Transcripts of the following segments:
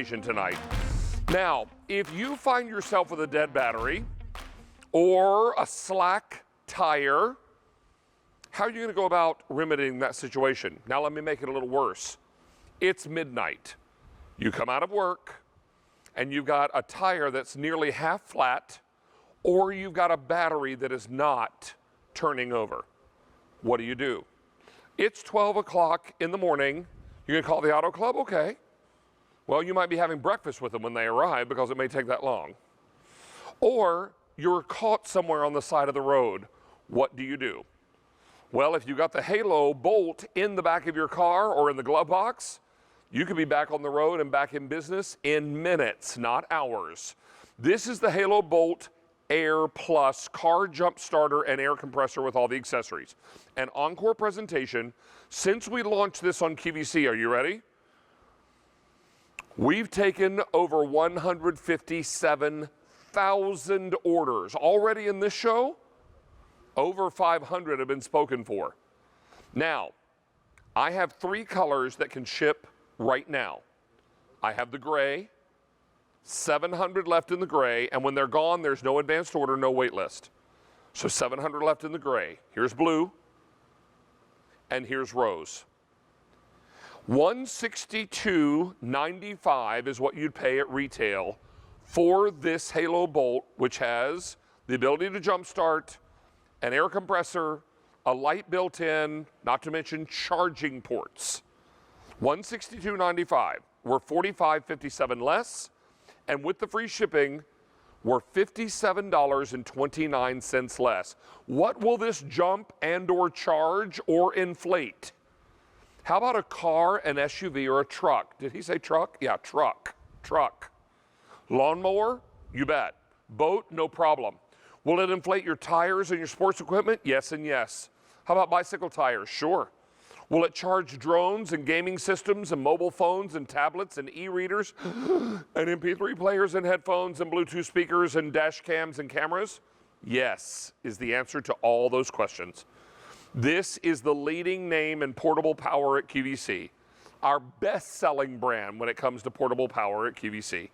presentation tonight. Now, if you find yourself with a dead battery or a slack tire, how are you going to go about remedying that situation? Now, let me make it a little worse. It's midnight. You come out of work and you've got a tire that's nearly half flat, or you've got a battery that is not turning over. What do? It's 12 o'clock in the morning. You're gonna call the auto club? Okay. Well, you might be having breakfast with them when they arrive because it may take that long. Or you're caught somewhere on the side of the road. What do? Well, if you got the Halo bolt in the back of your car or in the glove box, you could be back on the road and back in business in minutes, not hours. This is the Halo Bolt Air Plus car jump starter and air compressor with all the accessories. An encore presentation. Since we launched this on QVC, are you ready? We've taken over 157,000 orders. Already in this show, over 500 have been spoken for. Now, I have 3 colors that can ship right now. I have the gray, 700 left in the gray, and when they're gone, there's no advanced order, no wait list. So 700 left in the gray. Here's blue, and here's rose. $162.95 is what you'd pay at retail for this Halo Bolt, which has the ability to jumpstart, an air compressor, a light built in, not to mention charging ports. $162.95. We're $45.57 less, and with the free shipping, we're $57.29 less. What will this jump and/or charge or inflate? How about a car, an SUV, or a truck? Did he say truck? Yeah, truck. Lawnmower? You bet. Boat? No problem. Will it inflate your tires and your sports equipment? Yes and yes. How about bicycle tires? Sure. Will it charge drones and gaming systems and mobile phones and tablets and e-readers and MP3 players and headphones and Bluetooth speakers and dash cams and cameras? Yes, is the answer to all those questions. This is the leading name in portable power at QVC, our best-selling brand when it comes to portable power at QVC.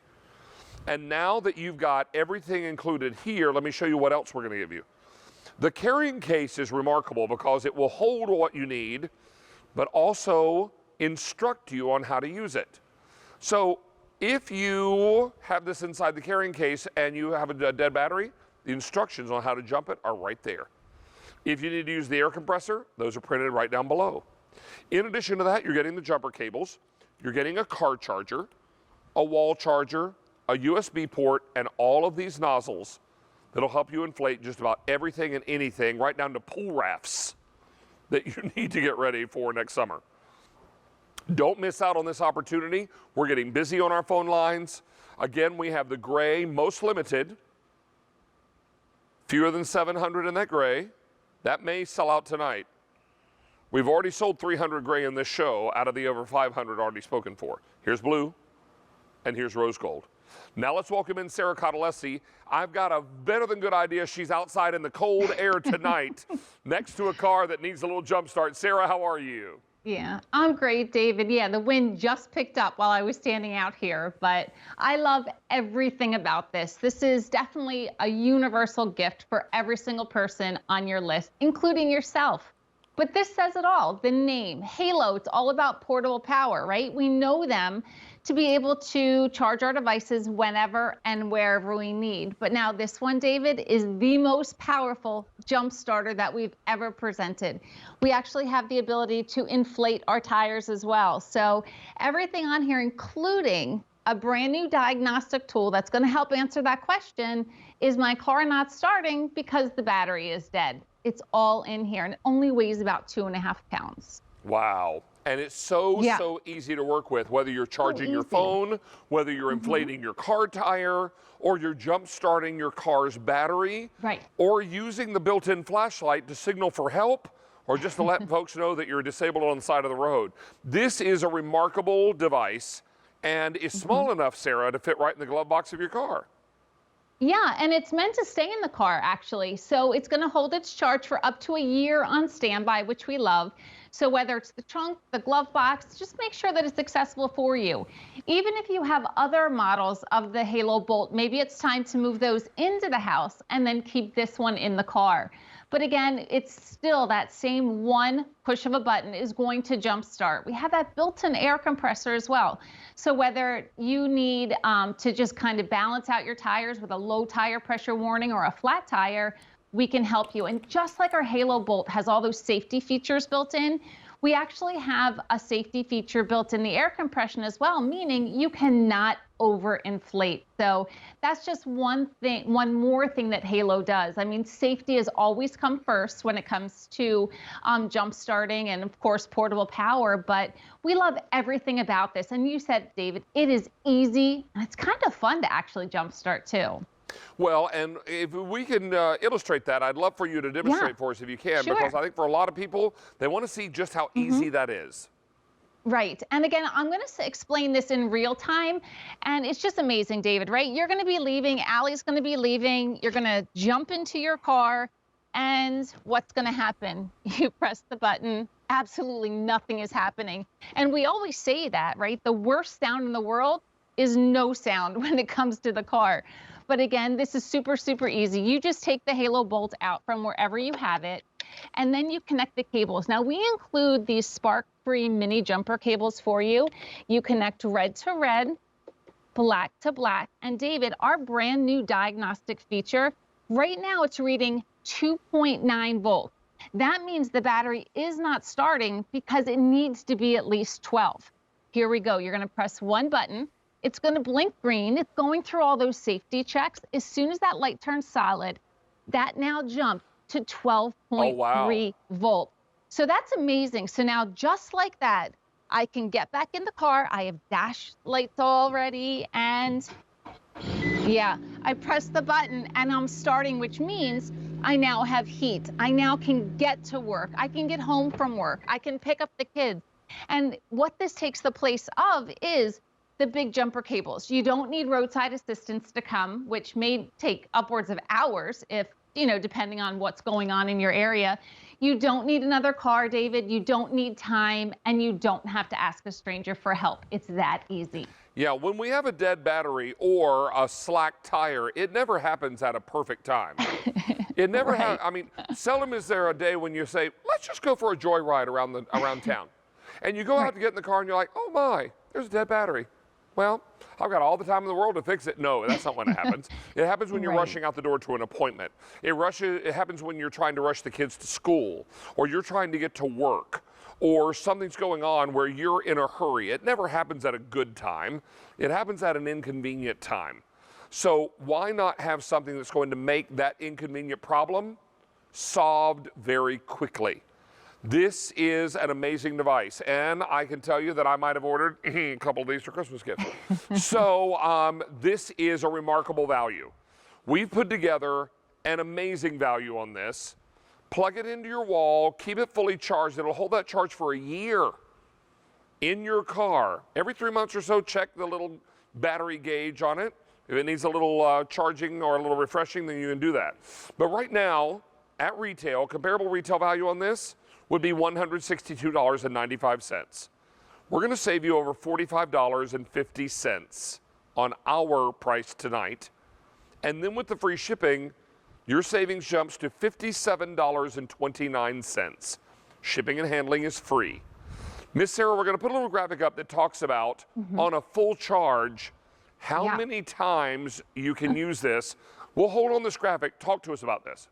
And now that you've got everything included here, let me show you what else we're going to give you. The carrying case is remarkable because it will hold what you need, but also instruct you on how to use it. So if you have this inside the carrying case and you have a dead battery, the instructions on how to jump it are right there. If you need to use the air compressor, those are printed right down below. In addition to that, you're getting the jumper cables, you're getting a car charger, a wall charger, a USB port, and all of these nozzles that'll help you inflate just about everything and anything, right down to pool rafts that you need to get ready for next summer. Don't miss out on this opportunity. We're getting busy on our phone lines. Again, we have the gray, most limited, fewer than 700 in that gray. That may sell out tonight. We've already sold 300 gray in this show out of the over 500 already spoken for. Here's blue, and here's rose gold. Now let's welcome in Sarah Cottalesi. I've got a better than good idea. She's outside in the cold air tonight next to a car that needs a little jump start. Sarah, how are you? Yeah, I'm great, David. Yeah, the wind just picked up while I was standing out here, but I love everything about this. This is definitely a universal gift for every single person on your list, including yourself. But this says it all, the name, Halo, it's all about portable power, right? We know them to be able to charge our devices whenever and wherever we need. But now this one, David, is the most powerful jump starter that we've ever presented. We actually have the ability to inflate our tires as well. So everything on here, including a brand new diagnostic tool that's going to help answer that question, is my car not starting because the battery is dead? It's all in here, and it only weighs about 2.5 pounds. Wow. And it's so easy to work with, whether you're charging your phone, whether you're inflating your car tire, or you're jump starting your car's battery, or using the built-in flashlight to signal for help, or just to let folks know that you're disabled on the side of the road. This is a remarkable device and is small enough, Sarah, to fit right in the glove box of your car. Yeah, and it's meant to stay in the car actually. So it's going to hold its charge for up to a year on standby, which we love. So whether it's the trunk, the glove box, just make sure that it's accessible for you. Even if you have other models of the Halo Bolt, maybe it's time to move those into the house and then keep this one in the car. But again, it's still that same one push of a button is going to jumpstart. We have that built-in air compressor as well. So whether you need to just kind of balance out your tires with a low tire pressure warning or a flat tire, we can help you. And just like our Halo Bolt has all those safety features built in, we actually have a safety feature built in the air compression as well, meaning you cannot overinflate. So that's just one thing, one more thing that Halo does. I mean, safety has always come first when it comes to jump starting and of course portable power, but we love everything about this. And you said, David, it is easy and it's kind of fun to actually jump start too. Well, and if we can illustrate that, I'd love for you to demonstrate for us if you can, Sure. because I think for a lot of people, they want to see just how easy that is. Right. And again, I'm going to explain this in real time. And it's just amazing, David, right? You're going to be leaving. Allie's going to be leaving. You're going to jump into your car. And what's going to happen? You press the button. Absolutely nothing is happening. And we always say that, right? The worst sound in the world is no sound when it comes to the car. But again, this is super, super easy. You just take the Halo Bolt out from wherever you have it, and then you connect the cables. Now, we include these spark-free mini jumper cables for you. You connect red to red, black to black. And David, our brand new diagnostic feature, right now it's reading 2.9 volts. That means the battery is not starting because it needs to be at least 12. Here we go. You're going to press one button. It's going to blink green. It's going through all those safety checks. As soon as that light turns solid, that now jumped to 12.3 volts. So that's amazing. So now just like that, I can get back in the car. I have dash lights already. And yeah, I press the button and I'm starting, which means I now have heat. I now can get to work. I can get home from work. I can pick up the kids. And what this takes the place of is the big jumper cables. You don't need roadside assistance to come, which may take upwards of hours if, you know, depending on what's going on in your area. You don't need another car, David. You don't need time, and you don't have to ask a stranger for help. It's that easy. Yeah, when we have a dead battery or a slack tire, it never happens at a perfect time. It never happens. I mean, seldom is there a day when you say, let's just go for a joyride around town. And you go out to get in the car and you're like, oh my, there's a dead battery. Well, I've got all the time in the world to fix it. No, that's not when it happens. It happens when you're rushing out the door to an appointment. It happens when you're trying to rush the kids to school, or you're trying to get to work, or something's going on where you're in a hurry. It never happens at a good time. It happens at an inconvenient time. So why not have something that's going to make that inconvenient problem solved very quickly? This is an amazing device, and I can tell you that I might have ordered a couple of these for Christmas gifts. So this is a remarkable value. We've put together an amazing value on this. Plug it into your wall, keep it fully charged. It'll hold that charge for a year in your car. Every 3 months or so, check the little battery gauge on it. If it needs a little charging or a little refreshing, then you can do that. But right now, at retail, comparable retail value on this would be $162.95. We're going to save you over $45.50 on our price tonight. And then with the free shipping, your savings jumps to $57.29. Shipping and handling is free. Miss Sarah, we're going to put a little graphic up that talks about on a full charge how many times you can use this. We'll hold on this graphic. Talk to us about this.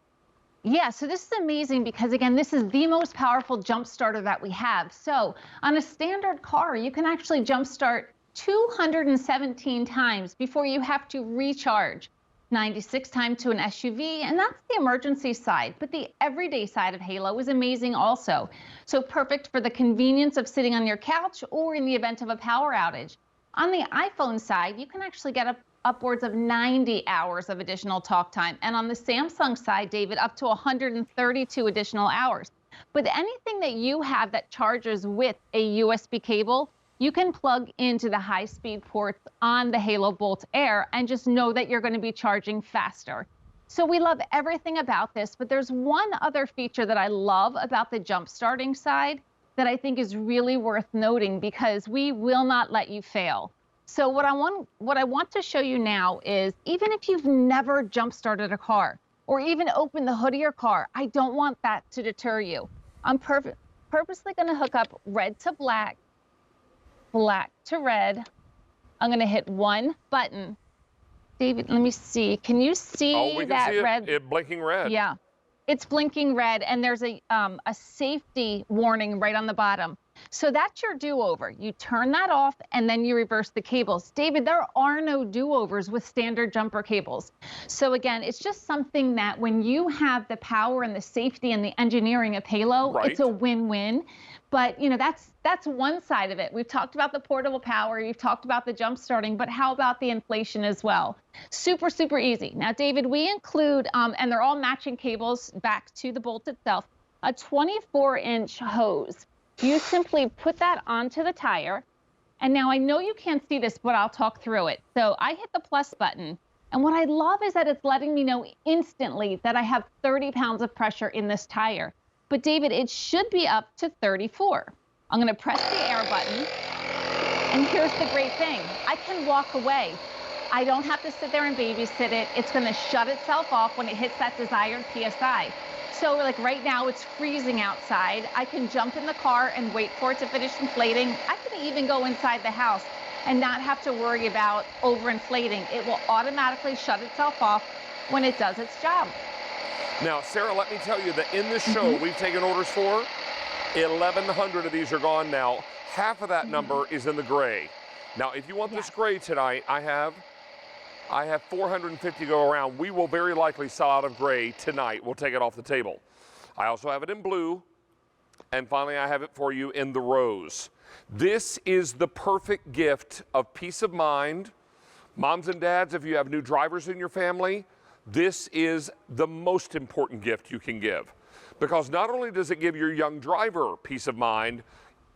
Yeah, so this is amazing because, again, this is the most powerful jump starter that we have. So on a standard car, you can actually jump start 217 times before you have to recharge. 96 times to an SUV, and that's the emergency side. But the everyday side of Halo is amazing also. So perfect for the convenience of sitting on your couch or in the event of a power outage. On the iPhone side, you can actually get upwards of 90 hours of additional talk time. And on the Samsung side, David, up to 132 additional hours. But anything that you have that charges with a USB cable, you can plug into the high-speed ports on the Halo Bolt Air and just know that you're going to be charging faster. So we love everything about this, but there's one other feature that I love about the jump starting side that I think is really worth noting, because we will not let you fail. So what I want to show you now is, even if you've never jump started a car or even opened the hood of your car, I don't want that to deter you. I'm purposely going to hook up red to black, black to red. I'm going to hit one button. David, let me see. Can you see we can that see red? it blinking red. Yeah, it's blinking red, and there's a safety warning right on the bottom. So that's your do-over. You turn that off, and then you reverse the cables. David, there are no do-overs with standard jumper cables. So again, it's just something that when you have the power and the safety and the engineering of Halo, Right. It's a win-win. But you know, that's one side of it. We've talked about the portable power, you've talked about the jump starting, but how about the inflation as well? Super, super easy. Now, David, we include, and they're all matching cables back to the bolt itself, a 24-inch hose. You simply put that onto the tire. And now I know you can't see this, but I'll talk through it. So I hit the plus button. And what I love is that it's letting me know instantly that I have 30 pounds of pressure in this tire. But David, it should be up to 34. I'm going to press the air button. And here's the great thing. I can walk away. I don't have to sit there and babysit it. It's going to shut itself off when it hits that desired PSI. So like right now, it's freezing outside. I can jump in the car and wait for it to finish inflating. I can even go inside the house and not have to worry about overinflating. It will automatically shut itself off when it does its job. Now, Sarah, let me tell you that in this show, we've taken orders for 1,100 of these are gone now. Half of that number is in the gray. Now, if you want this gray tonight, I have 450 go around. We will very likely sell out of gray tonight. We'll take it off the table. I also have it in blue. And finally, I have it for you in the rose. This is the perfect gift of peace of mind. Moms and dads, if you have new drivers in your family, this is the most important gift you can give. Because not only does it give your young driver peace of mind,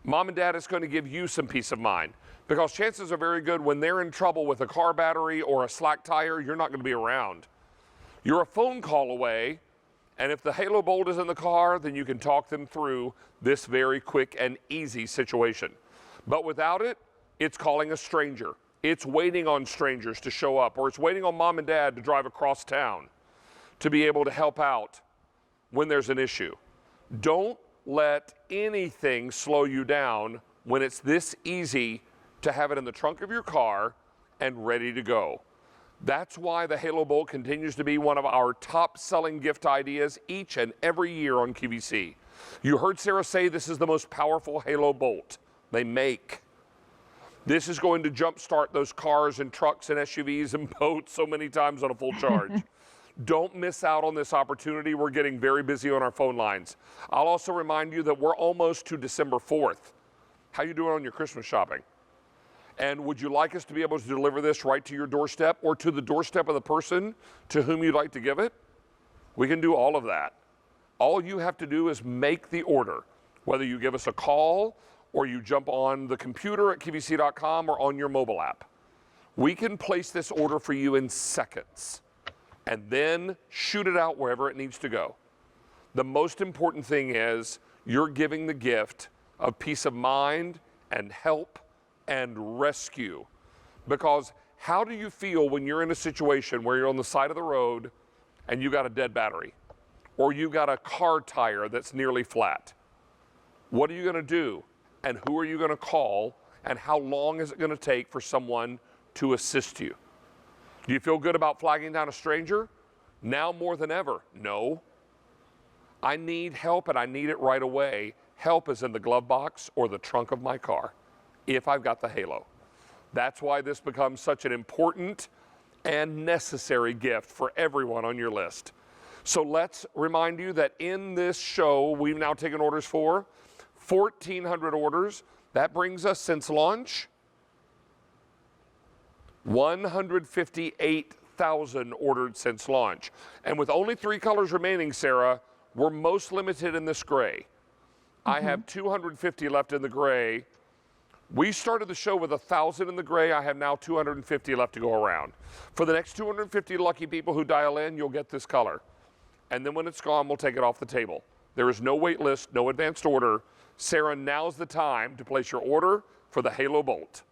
mom and dad, it's going to give you some peace of mind. Because chances are very good when they're in trouble with a car battery or a slack tire, you're not going to be around. You're a phone call away, and if the Halo Bolt is in the car, then you can talk them through this very quick and easy situation. But without it, it's calling a stranger. It's waiting on strangers to show up, or it's waiting on mom and dad to drive across town to be able to help out when there's an issue. Don't let anything slow you down when it's this easy to have it in the trunk of your car and ready to go. That's why the Halo Bolt continues to be one of our top selling gift ideas each and every year on QVC. You heard Sarah say this is the most powerful Halo Bolt they make. This is going to jumpstart those cars and trucks and SUVs and boats so many times on a full charge. Don't miss out on this opportunity. We're getting very busy on our phone lines. I'll also remind you that we're almost to December 4th. How you doing on your Christmas shopping? And would you like us to be able to deliver this right to your doorstep or to the doorstep of the person to whom you'd like to give it? We can do all of that. All you have to do is make the order, whether you give us a call or you jump on the computer at QVC.com or on your mobile app. We can place this order for you in seconds and then shoot it out wherever it needs to go. The most important thing is you're giving the gift of peace of mind and help and rescue. Because how do you feel when you're in a situation where you're on the side of the road and you got a dead battery or you got a car tire that's nearly flat? What are you going to do? And who are you going to call? And how long is it going to take for someone to assist you? Do you feel good about flagging down a stranger? Now more than ever, no. I need help and I need it right away. Help is in the glove box or the trunk of my car if I've got the Halo. That's why this becomes such an important and necessary gift for everyone on your list. So let's remind you that in this show, we've now taken orders for 1,400 orders. That brings us since launch 158,000 ordered since launch. And with only 3 colors remaining, Sarah, we're most limited in this gray. I have 250 left in the gray. We started the show with 1,000 in the gray. I have now 250 left to go around. For the next 250 lucky people who dial in, you'll get this color. And then when it's gone, we'll take it off the table. There is no wait list, no advanced order. Sarah, now's the time to place your order for the Halo Bolt.